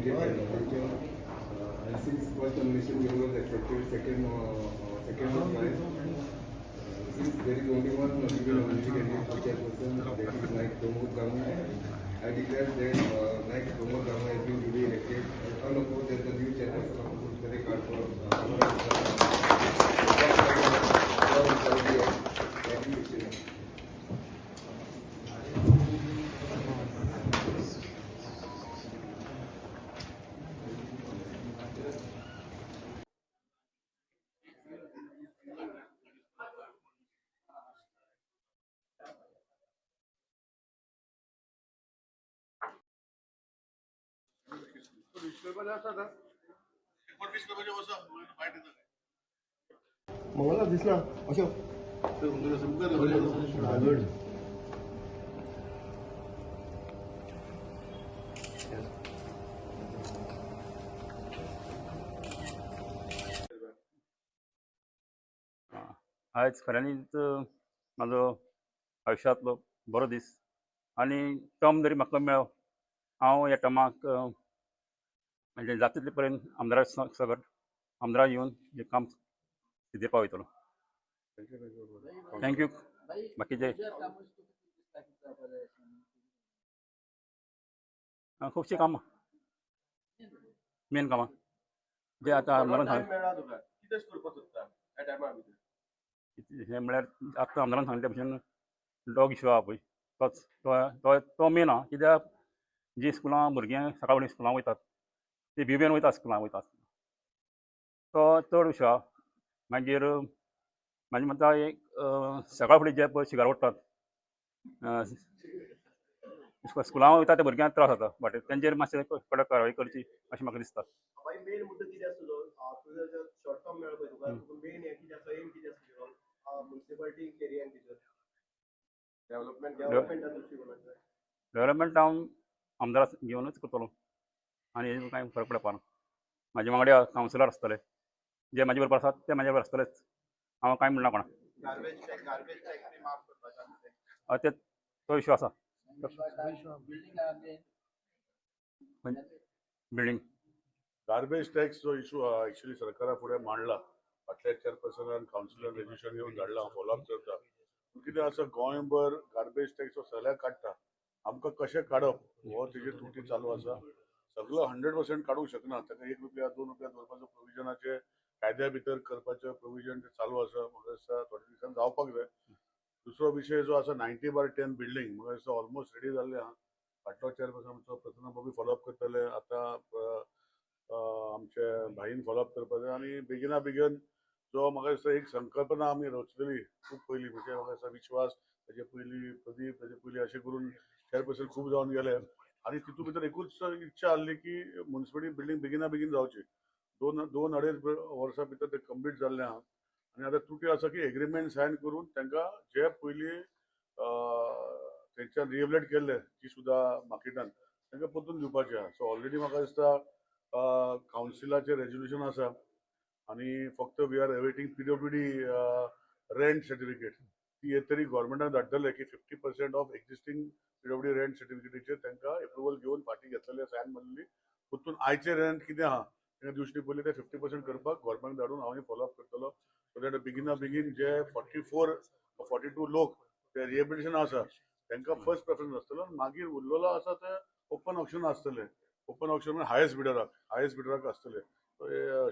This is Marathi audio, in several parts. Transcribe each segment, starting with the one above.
And since first nomination was accepted, second was mine. Since there is only one legal nomination candidate for chairperson, that is Naik Pramod Gamu, I declare that Naik Pramod Gamu has been duly elected and unopposed as the new chairperson of the Uttar Pradesh. Mangala दिसना अशोक आज खऱ्यांनीच म्हाजो आयुश्यांतलो बरो दीस आनी टर्म जरी म्हाका मेळ्ळो हांव ह्या टर्माक म्हणजे जाता तितले पर्यंत आमदारा सगट आमदारा येवन हें काम सिद्धी पावयतलो. थँक्यू. बाकीचे खुबशीं कामां मेन कामां जे आतां आमदारान हें म्हळ्यार आतां आमदारान सांगले त्या भशेन डॉग इश्यू आहा पळय तो मेन आहा. कित्याक जीं स्कुलां भुरगीं सकाळ फुडें स्कुलां वयतात ती भिवेन वयता स्कुलां वयता तो चड इश्यू आहा. मागीर म्हाजें मतां एक सकाळ फुडें जे पळय शिगार ओडटात स्कुलां वयता त्या भुरग्यांक त्रास जाता बट तेंचेर मातशें कडक कारवाय करची अशें म्हाका दिसता. मेन मुद्दो कितें आसलो तुजो जो शॉर्ट टर्म मेळ्ळो पळय तुका मेन हें कितें आसा एम कितें आसलो म्युनिसिपालिटी एरियान भितर डेव्हलपमेंटा दृश्टीकोनांतल्यान डेव्हलपमेंट हांव आमदार घेवनूच करतलो आनी हेजेर कांय फरक पडपाना. म्हाजे वांगडा कावन्सिलर आसतले जे म्हाजे बरोबर आसात ते म्हाजे बरोबर आसतलेच. हांव कांय म्हणना कोणाक. ते तो इश्यू आसा बिल्डींग गार्बेज टॅक्स जो इशू एक्चुअली सरकारा फुडें मांडला फाटल्या चेअरपर्सनान कावन्सिलान रेजोल्युशन घेवन धाडला फॉलोअप करता. कितें आसा गोंयभर गार्बेज टॅक्स जो सगळ्याक काडटा आमकां कशें काडप हो तेजी तुटी चालू आसा. सगळो 100% काडूंक शकना. ताका 1 रुपया 2 रुपया दवरपाचो प्रोविजनाचे कायद्या भितर करपाचें प्रोविजन चालू आसा. म्हाका दिसता थोड्या दिसान जावपाक जाय. दुसरो विशय जो आसा 90/10 बिल्डींग म्हाका दिसता ऑलमोस्ट रेडी जाल्ले आहा. फाटलो चेअरपर्सन आमचो प्रसन्न बाबी फॉलोअप करतले. आतां आमचे भाईन फॉलोअप करपाचें आनी बेगिना बेगीन जो म्हाका दिसता एक संकल्पना आमी रचलेली खूब पयलीं म्हणजे म्हाका दिसता विश्वास तेजे पयलीं प्रदीप तेजे पयलीं अशें करून चेअरपर्सन खूब जावन गेले आनी तितून भितर एकूच इच्छा आहली की म्युनिसिपालिटी बिल्डींग बेगिना बेगीन जावची. 2-2.5 वर्सां भितर ते कंप्लीट जाल्लें आहा आनी आतां तुटी आसा की एग्रीमेंट सायन करून तांकां जे पयलीं तेंच्यान रिहेबिलेट केल्ले ती सुद्दां मार्केटान तांकां परतून दिवपाचें आहा. सो ऑलरेडी म्हाका दिसता कावन्सिलाचें रेजोल्युशन आसा आनी फक्त we are awaiting PWD rent certificate ती तरी गव्हर्मेंटान धाडटले की 50% ऑफ एक्झिस्टिंग PWD रेंट सर्टिफिकेटीचेर तांकां एप्रुवल घेवन फाटीं घेतलेले सायन मारलेली परतून आयचे रेंट कितें आहा तांकां दिवचे पयलीं ते 50% करपाक गव्हर्मेंट धाडून हांव फॉलोअप करतलो सो दॅट बेगिना बेगीन जे 44-42 लोक ते रिहेबिलिटेशन आसा तांकां फर्स्ट प्रेफरन्स आसतलो. मागीर उरलेलो आसा ते ओपन ऑप्शन आसतले. ओपन ऑप्शन म्हणजे हायस्ट बिडराक आसतले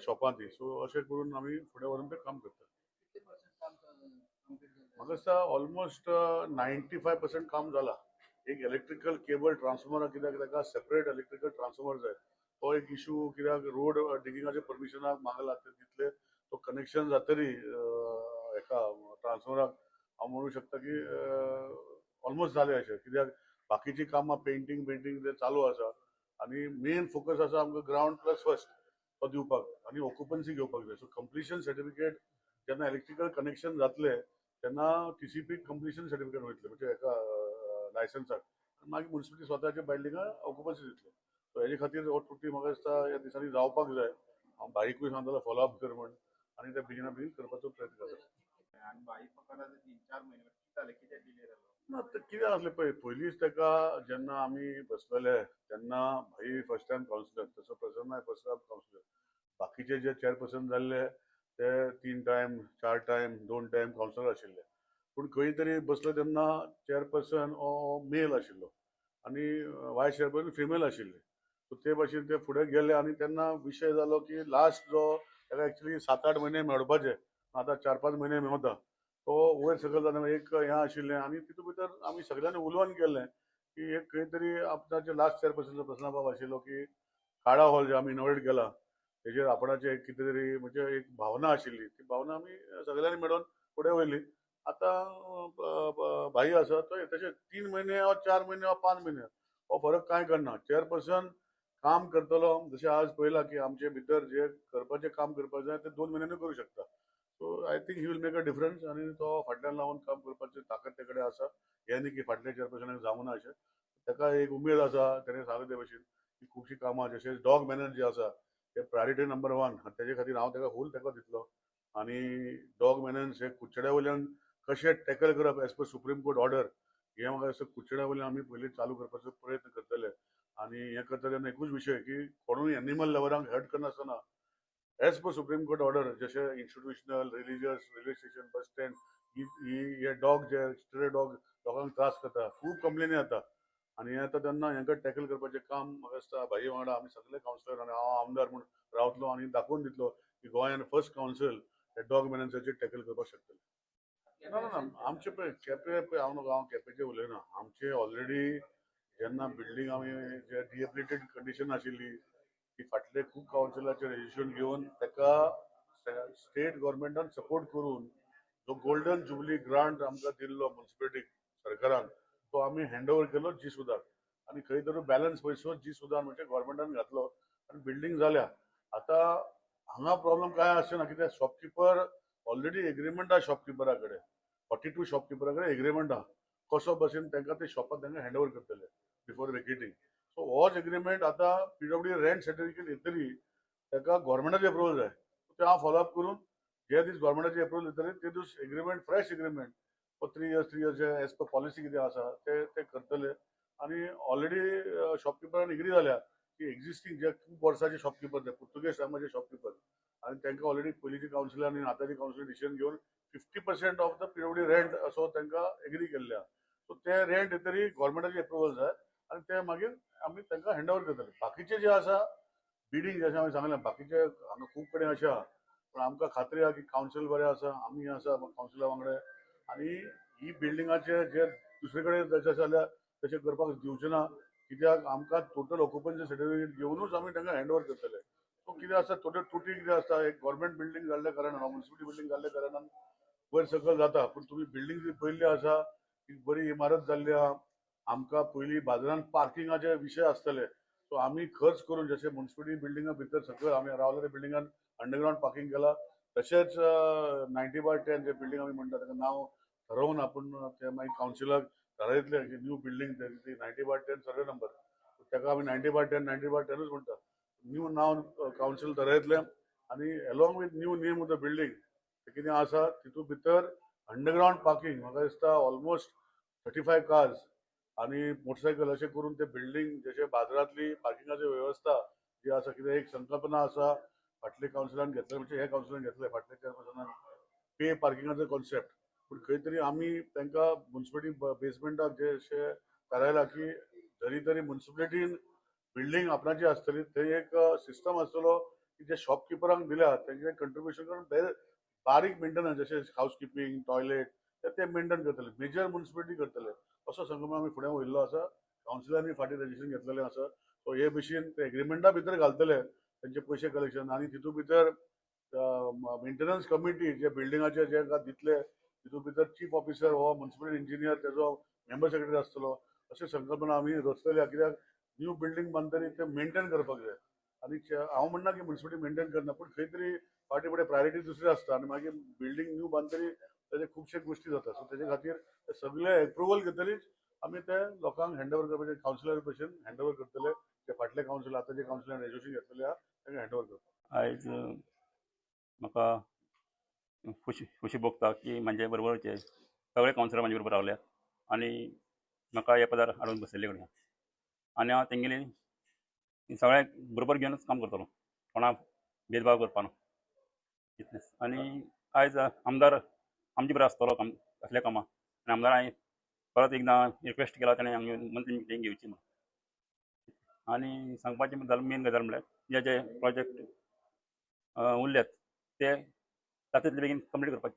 शॉपां ती. सो अशें करून आमी फुडें व्हरून तें काम करता. म्हाका दिसता ऑलमोस्ट 95% काम जाला. एक इलेक्ट्रिकल केबल ट्रान्सफॉर्मर कित्याक ताका सेपरेट इलेक्ट्रिकल ट्रान्सफॉर्मर जाय तो एक इशू कित्याक रोड डिगिंगाच्या परमिशनाक मागला ते तितले तो कनेक्शन जातरी हेका ट्रान्सफॉर्मराक हांव म्हणूं शकता की ऑलमोस्ट जालें अशें कित्याक बाकीची कामां पेंटींग ते चालू आसा आनी मेन फोकस आसा आमकां ग्राउंड प्लस फर्स्ट तो दिवपाक आनी ऑक्युपन्सी घेवपाक जाय. सो कंप्लिशन सर्टिफिकेट जेन्ना इलेक्ट्रिकल कनेक्शन जातले तेन्ना TCP कंप्लिशन सर्टिफिकेट वयतले म्हणजे हेका लायसन्साक मागीर म्युनिसिपालिटी स्वताच्या बिल्डिंगां ऑक्युपन्सी दितले. सो हेजे खातीर हो तुटी म्हाका दिसता ह्या दिसांनी जावपाक जाय. हांव भाईकूय सांगतलो फॉलोअप कर म्हण आनी ते बेगिना बेगीन करपाचो प्रयत्न करता. आणि बाई पकडा 3-4 महिने किती झाले किती डिले झालो ना ते कितें आसलें पळय पयलींच ताका जेन्ना आमी बसलेले तेन्ना भाई फर्स्ट टायम कावन्सिलर तसो प्रसन्न फर्स्ट टायम कावन्सिलर बाकीचे जे चेअरपर्सन जाल्ले ते 3 टायम 4 टायम 2 टायम कावन्सिलर आशिल्ले पूण खंय तरी बसलो तेन्ना चेअरपर्सन हो मेल आशिल्लो आनी वायस चेअरपर्सन फिमेल आशिल्ली सो ते भाशेन ते फुडें गेले आनी तेन्ना विशय जालो की लास्ट जो ताका एक्चुली 7-8 म्हयने मेळपाचे आतां 4-5 म्हयने मेवता तो वयर सकयल जाता एक हें आशिल्लें आनी तितूंत भितर आमी सगळ्यांनी उलोवन केल्लें की एक खंय तरी आपणाचे लास्ट चेअरपर्सनचो प्रसन्नबाब आशिल्लो की काळा हॉल जे आमी इनोवेट केला तेजेर आपणाचे एक कितें तरी म्हणजे एक भावना आशिल्ली ती भावना आमी सगळ्यांनी मेळोन फुडें व्हयली आतां भाई आसा तो तशें 3 म्हयने वा 4 म्हयने वा 5 म्हयने हो फरक कांय करना चेअरपर्सन काम करतलो जशें आज पळयलां की आमचे भितर जे करपाचें काम करपाक जाय ते 2 म्हयन्यांनी करूं शकता so I think he will make a difference आनी तो फाटल्यान लावून काम करपाची ताकद ते कडेन आसा हें न्ही की फाटल्या चेअरपर्सनाक जावं ना अशें ताका एक उमेद आसा तेणें सांगलें ते भशेन की खुबशीं कामां जशें डॉग मॅनर जे आसा ते प्रायोरिटी नंबर 1 तेजे खातीर हांव ताका फूल तेंको दितलो आनी डॉग मॅनन्स हे कुचड्या वयल्यान कशें टॅकल करप age per Supreme Court order हें म्हाका दिसता कुचड्या वयल्यान आमी पयलीं चालू करपाचो प्रयत्न करतले आनी हें करता तेन्ना एकूच विशय की कोणूय एनिमल लवरांक हर्ट करनासतना as per Supreme Court order जशें institutional religious railway station bus stand हे डॉग जे स्ट्रे डॉग लोकांक त्रास करता खूब कंप्लेनी येता आनी हें येता तेन्ना हेंका टॅकल करपाचें काम म्हाका दिसता भाई वांगडा आमी सगळे कावन्सिलर आनी हांव आमदार म्हूण रावतलो आनी दाखोवन दितलो की गोंयान फर्स्ट कावन्सिल हे डॉग मॅनन्साचेर टॅकल करपाक शकतले ना ना ना आमचे पळय केपें पळय हांव केपेंचें उलयना आमचे ऑलरेडी जेन्ना बिल्डींग आमी जे डिएबिलिटेड कंडिशन आशिल्ली की फाटले खूब कावन्सिलाचें रेजिस्ट्रेशन घेवन ताका स्टेट गव्हर्मेंटान सपोर्ट करून जो गोल्डन जुबली ग्रांट आमकां दिल्लो म्युन्सिपालिटीक सरकारान तो आमी हँड ओवर केलो जी सुदाक आनी खंय तरी बॅलन्स पयसो जी सुदान म्हणजे गव्हर्मेंटान घातलो आनी बिल्डींग जाल्या आतां हांगा प्रॉब्लम काय आसना कित्याक शॉपकिपर ऑलरेडी एग्रीमेंट आहा शॉपकिपरा कडेन 42 शॉपकिपरा कडेन एग्रीमेंट आहा कसो भशेन तांकां ते शॉपाक तांकां हँड ओवर करतले बिफोर वेकेटींग सो होच एग्रीमेंट आतां पीडब्ल्यू रेंट सर्टिफिकेट येतली ताका गव्हर्मेंटाचे अप्रुवल जाय ते हांव फॉलोअप करून जे दीस गव्हर्मेंटाचे अप्रुवल येतले ते दीस agreement fresh agreement for 3 years जे एज पर पॉलिसी कितें आसा ते करतले आनी ऑलरेडी शॉपकिपरान एग्री जाल्या की एक्झिस्टींग जे खूब वर्साचे शॉपकिपर ते पुर्तुगेज टायमाचे शॉपकिपर आनी तांकां ऑलरेडी पयलींची कावन्सिलर आनी आतांची कावन्सिलर डिसिजन घेवन 50% ऑफ द पीडब्ल्यू रेंट असो तांकां एग्री केल्ल्या सो ते रेंट येतरी गव्हर्मेंटाचे अप्रुवल जाय आनी ते मागीर आमी तांकां हँड ओवर करतले बाकीचे जे आसा बिल्डींग जशें हांवें सांगलें बाकीचे हांगा खूब कडेन अशें आहा पूण आमकां खात्री आहा की कावन्सील बरें आसा आमी आसा कावन्सिला वांगडा आनी ही बिल्डिंगाचे जे दुसरे कडेन जशें जाल्यार तशें करपाक दिवचें ना कित्याक आमकां टोटल ऑक्युपन्सी सर्टिफिकेट घेवनूच आमी तांकां हँड ओवर करतले सो कितें आसा टोटल तुटी कितें आसता एक गव्हर्मेंट बिल्डींग जाल्ल्या कारणान म्युन्सिपालिटी बिल्डींग जाल्ल्या कारणान वयर सकयल जाता पूण तुमी बिल्डींग जी पयल्ली आसा ती बरी इमारत जाल्ली आहा आमकां पयलीं बाजारांत पार्किंगाचे विशय आसतले सो आमी खर्च करून जशें म्युन्सिपालिटी बिल्डिंगा भितर सकयल आमी रावले त्या बिल्डिंगान अंडरग्रावंड पार्किंग केला तशेंच 90/10 जे बिल्डींग आमी म्हणटा ताका नांव ठरोवन आपूण ते मागीर कावन्सिलाक थारायतले की न्यू बिल्डींग 90/10 सर्वे नंबर ताका आमी 90/10 90/10च म्हणटा न्यू नांव कावन्सिल थारायतले आनी along with new name of the building कितें आसा तितूंत भितर अंडरग्रावंड पार्किंग म्हाका दिसता ऑलमोस्ट 35 कार्स आनी मोटरसायकल अशें करून ते बिल्डींग जशें बाजारांतली पार्किंगाची वेवस्था जी आसा कितें एक संकल्पना आसा फाटले कावन्सिलान घेतले म्हणजे हे कावन्सिलान घेतले फाटल्या चेअरपर्सनान पे पार्किंगाचो कॉन्सेप्ट पूण खंय तरी आमी तांकां म्युन्सिपालिटी बेसमेंटाक जे अशें थारायला की जरी तरी म्युन्सिपालिटीन बिल्डींग आपणाची आसतली थंय एक सिस्टम आसतलो की जे शॉपकिपरांक दिल्या तेंचे कंट्रिब्युशन करून बारीक मेंटेनन्स जशें हावजकीपींग टॉयलेट ते मेंटेन करतले मेजर म्युन्सिपालिटी करतले असो संगम आमी फुडें वयल्लो आसा कावन्सिलांनी फाटीं रजिस्ट्रेशन घेतलेलें आसा सो हे भशेन ते एग्रीमेंटा भितर घालतले तेंचे पयशे कलेक्शन आनी तितूंत भितर मेंटेनन्स कमिटी जे बिल्डिंगाचे जे दितले तितूंत भितर चीफ ऑफिसर हो म्युन्सिपल इंजिनियर तेजो मेंबर सेक्रेटरी आसतलो अशें संकल्पना आमी रचतल्या कित्याक न्यू बिल्डींग बांदतरी ते मेंटेन करपाक जाय आनी हांव म्हणना की म्युन्सिपालिटी मेंटेन करना पूण खंय तरी फाटीं फुडें प्रायोरिटी दुसरी आसता आनी मागीर बिल्डींग न्यू बांदतरी तेजे खुबशे गोश्टी जाता सो तेजे खातीर ते सगळे एप्रुवल घेतलीच आमी ते लोकांक हँड ओवर करपाचे कावन्सिलर भशेन हँड ओवर करतले ते फाटले कावन्सिल आतां जे कावन्सिलान रेजोल्युशन घेतलेले आहा तांकां हँड ओवर करतले आयज म्हाका खुशी भोगता की म्हाजे बरोबरचे सगळे कावन्सिलर म्हाजे बरोबर रावल्यात आनी म्हाका हे पदार हाडून बसयल्ले कडे आनी हांव तेंगेली सगळ्यांक बरोबर घेवनच काम करतलो, कोणाक भेदभाव करपा ना इतलेंच. आनी आयज आमदार आमचे बरोबर आसतलो काम असल्या कामां आनी आमदार हांवें परत एकदां रिक्वेस्ट केला ताणें हांगा मंथली मिटींग घेवची म्हणून. आनी सांगपाचें जाल्यार मेन गजाल म्हळ्यार जे जे प्रोजेक्ट उरल्यात ते जाता तितले बेगीन कंप्लीट करपाचे.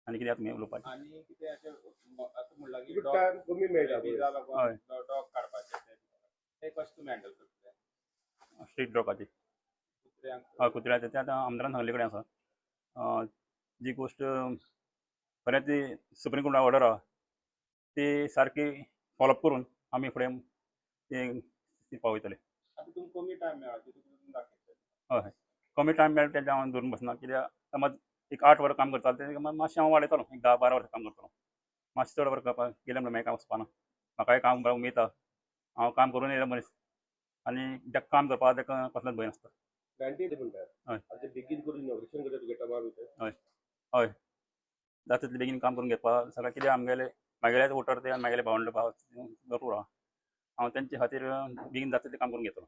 आनी कितें तुमी उलोवपाचें? आणि कितें अशें असं म्हणलां की तुका टायम कमी मेळटा विजा पळय. हय. लागून डॉग काडपाचे ते कशें तुमी हँडल करतले स्ट्रीट ड्रॉकाची कुत्र्यांक कुत्र्याचे ते आतां आमदारान सांगले कडेन आसा. जी गोश्ट खरें ती सुप्रीम कोर्टान ऑर्डर आहा ती सारकी फॉलोअप करून आमी फुडें ती पावयतले. आतां तुमकां कमी टायम मेळ्ळा तितून तुमी दाखयतले हय कमी टायम मेळटा तेजें हांव धरून बसना. कित्याक समज एक 8 वरां काम करतालो तें मातशें हांव वाडयतलो, एक 10-12 वरां काम करतलो. मातशें चड वरां करपाक गेलें म्हणल्यार मागीर कांय वचपाना. म्हाकाय काम बरें उमेद आहा, हांव काम करून येयलो मनीस आनी जेका काम करपा तेका कसलोच भंय नासता. गांधी ते म्हणटात हय. आतां बेगीन करून इनॉग्रेशन करता तुगे टर्मा भितर. हय जाता तितलें बेगीन काम करून घेवपा सगळें. कितें म्हागेले वोटर ते आनी म्हागेले भावंड भाव भरपूर आहा. हांव तेंचे खातीर बेगीन जाता तितलें काम करून घेतलो.